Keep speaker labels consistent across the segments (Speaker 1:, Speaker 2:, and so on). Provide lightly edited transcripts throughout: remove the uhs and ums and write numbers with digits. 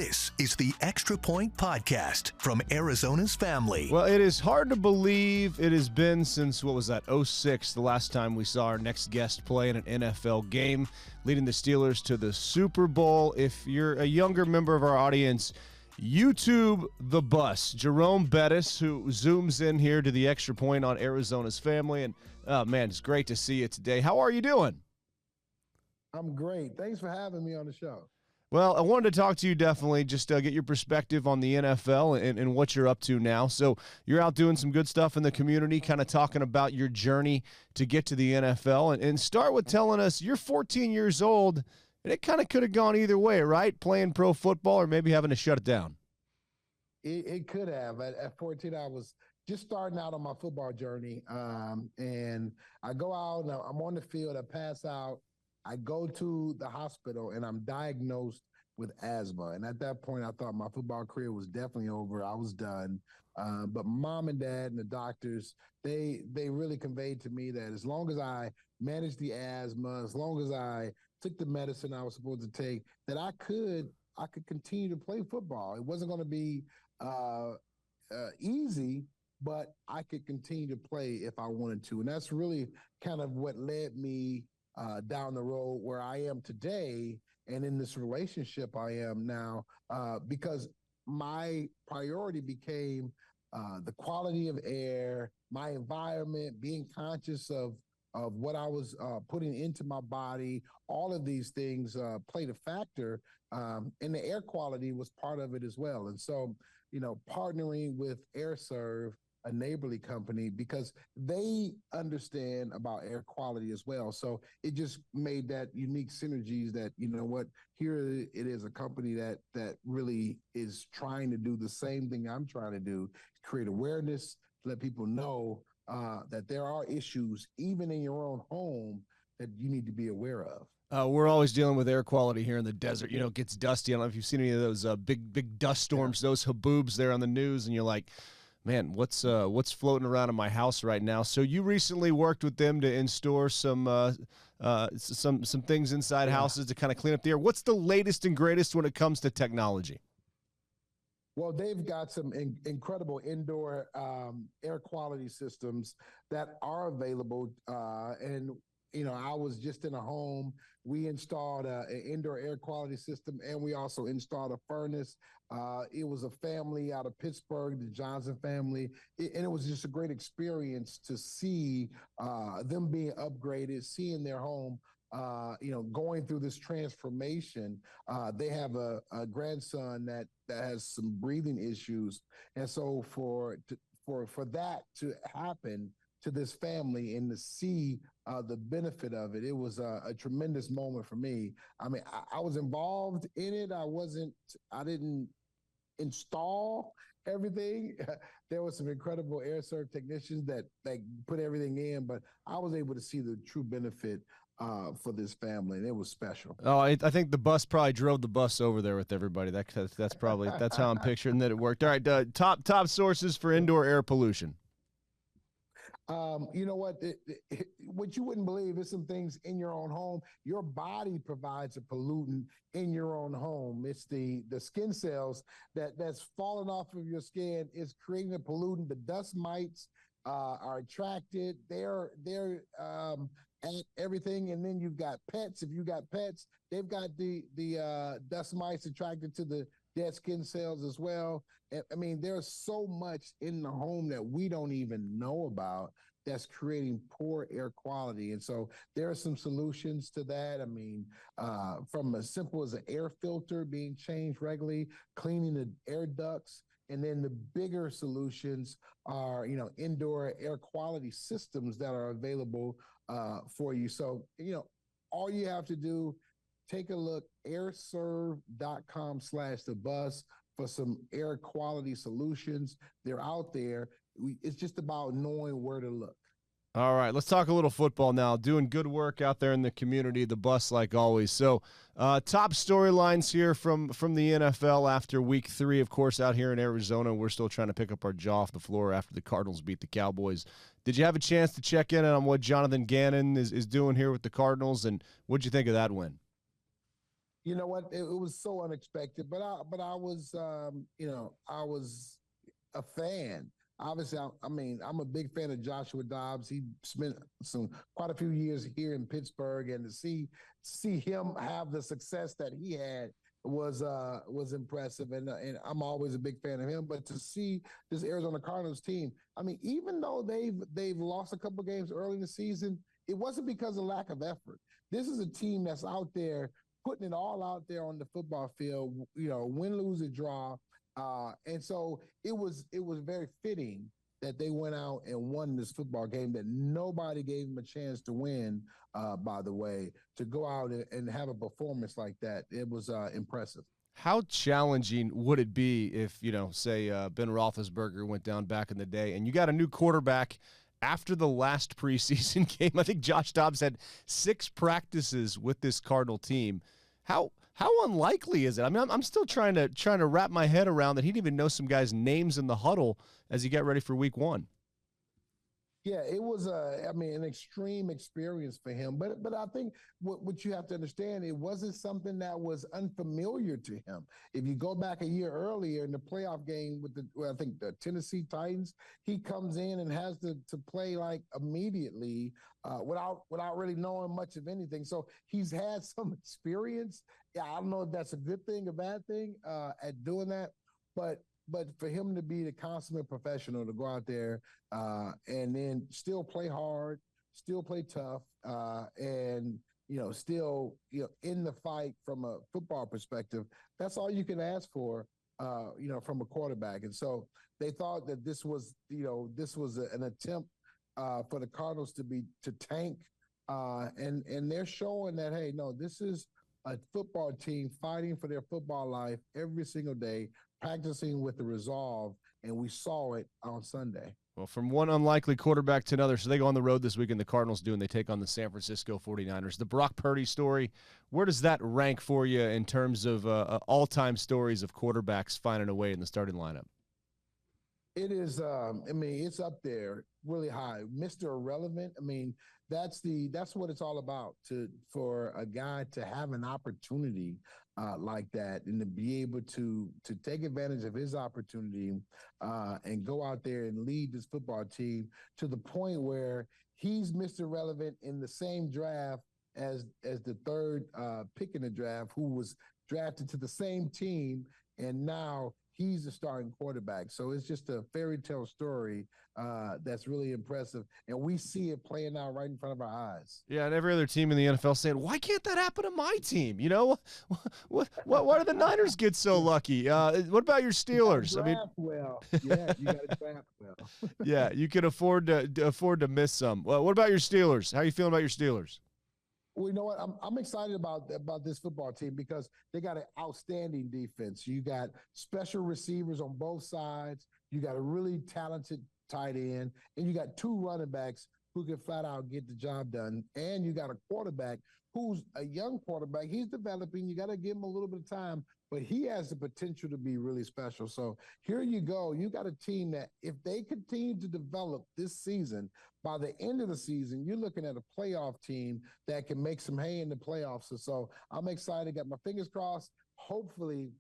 Speaker 1: This is the Extra Point Podcast from Arizona's Family.
Speaker 2: Well, it is hard to believe it has been since, what was that, '06, the last time we saw our next guest play in an NFL game, leading the Steelers to the Super Bowl. If you're a younger member of our audience, YouTube the bus. Jerome Bettis, who zooms in here to the Extra Point on Arizona's Family. And, man, it's great to see you today. How are you doing?
Speaker 3: I'm great. Thanks for having me on the show.
Speaker 2: Well, I wanted to talk to you definitely, just get your perspective on the NFL and what you're up to now. So you're out doing some good stuff in the community, kind of talking about your journey to get to the NFL. And start with telling us you're 14 years old, and it kind of could have gone either way, right? Playing pro football or maybe having to shut it down.
Speaker 3: It could have. At 14, I was just starting out on my football journey, and I go out, and I'm on the field, I pass out. I go to the hospital and I'm diagnosed with asthma. And at that point, I thought my football career was definitely over. I was done. But mom and dad and the doctors, they really conveyed to me that as long as I managed the asthma, as long as I took the medicine I was supposed to take, that I could continue to play football. It wasn't going to be easy, but I could continue to play if I wanted to. And that's really kind of what led me down the road where I am today and in this relationship I am now, because my priority became the quality of air, my environment, being conscious of what I was putting into my body. All of these things played a factor, and the air quality was part of it as well. And so, partnering with AirServe, a neighborly company, because they understand about air quality as well. So it just made that unique synergies that, here it is, a company that really is trying to do the same thing I'm trying to do, create awareness, let people know that there are issues, even in your own home, that you need to be aware of.
Speaker 2: We're always dealing with air quality here in the desert. It gets dusty. I don't know if you've seen any of those big dust storms, those haboobs there on the news, and you're like, man, what's floating around in my house right now? So you recently worked with them to install some things inside houses to kind of clean up the air. What's the latest and greatest when it comes to technology?
Speaker 3: Well, they've got some incredible indoor air quality systems that are available. And I was just in a home. We installed an indoor air quality system, and we also installed a furnace. It was a family out of Pittsburgh, the Johnson family, and it was just a great experience to see them being upgraded, seeing their home, going through this transformation. They have a grandson that has some breathing issues, and so for that to happen to this family and to see the benefit of it, it was a tremendous moment for me. I mean, I was involved in it. I didn't install everything. There were some incredible AirServe technicians that put everything in, but I was able to see the true benefit for this family, and it was special.
Speaker 2: Oh, I think the bus probably drove the bus over there with everybody. That's probably that's how I'm picturing that it worked. All right, top sources for indoor air pollution.
Speaker 3: You know what? What you wouldn't believe is some things in your own home. Your body provides a pollutant in your own home. It's the skin cells that's falling off of your skin is creating a pollutant. The dust mites are attracted. They're at everything. And then you've got pets. If you got pets, they've got the dust mites attracted to the dead skin cells as well. I mean, there's so much in the home that we don't even know about that's creating poor air quality. And so there are some solutions to that. I mean, from as simple as an air filter being changed regularly, cleaning the air ducts, and then the bigger solutions are, indoor air quality systems that are available for you. So, all you have to do, take a look, airserve.com/thebus for some air quality solutions. They're out there. It's just about knowing where to look.
Speaker 2: All right, let's talk a little football now. Doing good work out there in the community, the bus like always. So top storylines here from the NFL after week 3, of course, out here in Arizona. We're still trying to pick up our jaw off the floor after the Cardinals beat the Cowboys. Did you have a chance to check in on what Jonathan Gannon is doing here with the Cardinals, and what'd you think of that win?
Speaker 3: You know what? It was so unexpected, but I was, I was a fan. Obviously, I mean, I'm a big fan of Joshua Dobbs. He spent quite a few years here in Pittsburgh, and to see him have the success that he had was impressive. And I'm always a big fan of him. But to see this Arizona Cardinals team, I mean, even though they've lost a couple games early in the season, it wasn't because of lack of effort. This is a team that's out there putting it all out there on the football field. Win, lose, or draw. And so it was very fitting that they went out and won this football game that nobody gave them a chance to win, by the way, to go out and have a performance like that. It was impressive.
Speaker 2: How challenging would it be if, say Ben Roethlisberger went down back in the day and you got a new quarterback after the last preseason game? I think Josh Dobbs had 6 practices with this Cardinal team. How unlikely is it? I mean, I'm still trying to wrap my head around that he didn't even know some guys' names in the huddle as he got ready for week 1.
Speaker 3: Yeah, it was an extreme experience for him. But I think what you have to understand, it wasn't something that was unfamiliar to him. If you go back a year earlier in the playoff game with I think the Tennessee Titans, he comes in and has to play like immediately without really knowing much of anything. So he's had some experience. Yeah, I don't know if that's a good thing or bad thing at doing that, but for him to be the consummate professional, to go out there and then still play hard, still play tough, and still in the fight from a football perspective, that's all you can ask for, from a quarterback. And so they thought that this was an attempt for the Cardinals to tank, and they're showing that, hey, no, this is a football team fighting for their football life every single day, practicing with the resolve, and we saw it on Sunday.
Speaker 2: Well, from one unlikely quarterback to another, so they go on the road this weekend, the Cardinals do, and they take on the San Francisco 49ers. The Brock Purdy story, where does that rank for you in terms of all-time stories of quarterbacks finding a way in the starting lineup?
Speaker 3: It is, it's up there really high. Mr. Irrelevant, that's what it's all about, for a guy to have an opportunity like that, and to be able to take advantage of his opportunity and go out there and lead this football team to the point where he's Mr. Relevant in the same draft as the third pick in the draft, who was drafted to the same team, and now he's the starting quarterback. So it's just a fairy tale story that's really impressive. And we see it playing out right in front of our eyes.
Speaker 2: Yeah, and every other team in the NFL saying, why can't that happen to my team? Why do the Niners get so lucky? What about your Steelers?
Speaker 3: You got to draft well.
Speaker 2: Yeah, you can afford to miss some. Well, what about your Steelers? How are you feeling about your Steelers?
Speaker 3: Well, you know what? I'm excited about this football team because they got an outstanding defense. You got special receivers on both sides. You got a really talented tight end, and you got 2 running backs who can flat out get the job done. And you got a quarterback who's a young quarterback. He's developing. You got to give him a little bit of time, but he has the potential to be really special. So here you go. You got a team that, if they continue to develop this season, by the end of the season, you're looking at a playoff team that can make some hay in the playoffs. So I'm excited. Got my fingers crossed. Hopefully,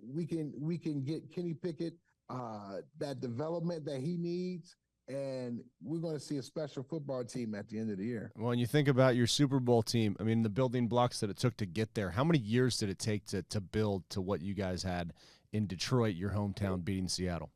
Speaker 3: we can get Kenny Pickett that development that he needs, and we're going to see a special football team at the end of the year.
Speaker 2: Well, when you think about your Super Bowl team, the building blocks that it took to get there, how many years did it take to build to what you guys had in Detroit, your hometown, beating Seattle?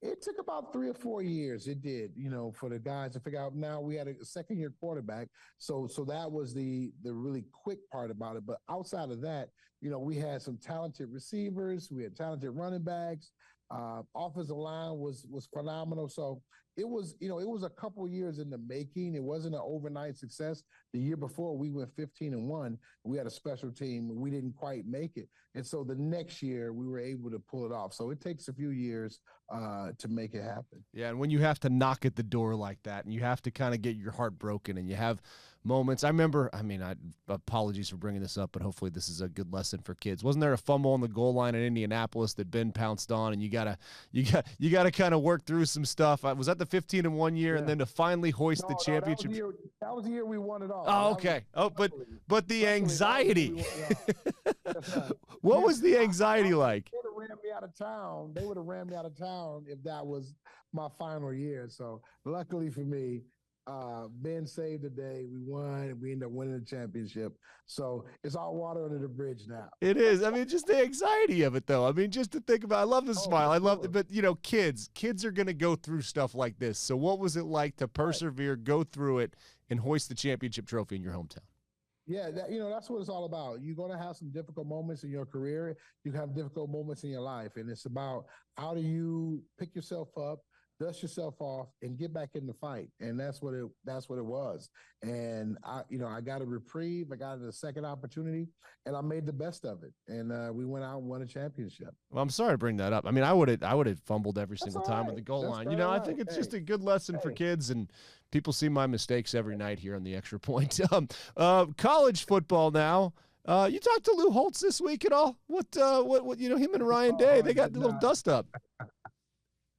Speaker 3: It took about 3 or 4 years. It did, for the guys to figure out. Now we had a second-year quarterback, so that was the really quick part about it. But outside of that, we had some talented receivers, we had talented running backs. Offensive line was phenomenal. So it was a couple years in the making. It wasn't an overnight success. The year before, we went 15-1. We had a special team. We didn't quite make it. And so the next year, we were able to pull it off. So it takes a few years to make it happen.
Speaker 2: Yeah, and when you have to knock at the door like that, and you have to kind of get your heart broken, and you have moments. I remember, apologies for bringing this up, but hopefully this is a good lesson for kids. Wasn't there a fumble on the goal line in Indianapolis that Ben pounced on, and you gotta kind of work through some stuff? Was that the 15 in 1 year, and then to finally hoist the championship?
Speaker 3: That was the year we won it all.
Speaker 2: Oh, okay. But the anxiety. What was the anxiety like?
Speaker 3: They would have ran me out of town. They would have ran me out of town if that was my final year. So luckily for me, Ben saved the day. We won, and we ended up winning the championship. So it's all water under the bridge now.
Speaker 2: It is. I mean, just the anxiety of it, though. I mean, just to think about. I love the smile. I love it. But kids are going to go through stuff like this. So what was it like to persevere, go through it, and hoist the championship trophy in your hometown?
Speaker 3: Yeah, that's what it's all about. You're going to have some difficult moments in your career. You have difficult moments in your life, and it's about how do you pick yourself up, dust yourself off, and get back in the fight. And that's what it was. And I got a reprieve. I got a second opportunity, and I made the best of it. And we went out and won a championship.
Speaker 2: Well, I'm sorry to bring that up. I mean, I would have fumbled every single time at the goal line. I think it's just a good lesson for kids, and people see my mistakes every night here on the Extra Point. College football now. You talked to Lou Holtz this week at all? What him and Ryan Day, they got a little dust up.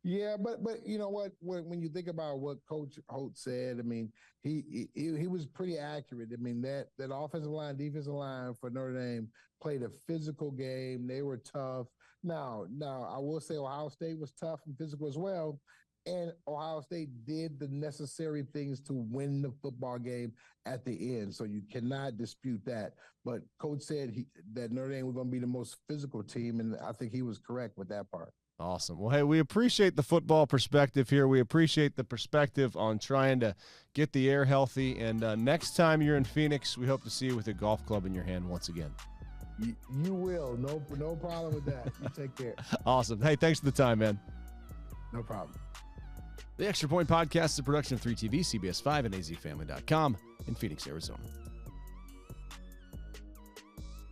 Speaker 3: Yeah, but you know what? When you think about what Coach Holtz said, I mean, he was pretty accurate. I mean, that offensive line, defensive line for Notre Dame played a physical game. They were tough. Now, I will say Ohio State was tough and physical as well. And Ohio State did the necessary things to win the football game at the end. So you cannot dispute that. But Coach said that Notre Dame was going to be the most physical team, and I think he was correct with that part.
Speaker 2: Awesome. Well, hey, we appreciate the football perspective here. We appreciate the perspective on trying to get the air healthy. And next time you're in Phoenix, we hope to see you with a golf club in your hand once again.
Speaker 3: You will. No problem with that. You take care.
Speaker 2: Awesome. Hey, thanks for the time, man.
Speaker 3: No problem.
Speaker 2: The Extra Point Podcast is a production of 3TV, CBS 5, and azfamily.com in Phoenix, Arizona.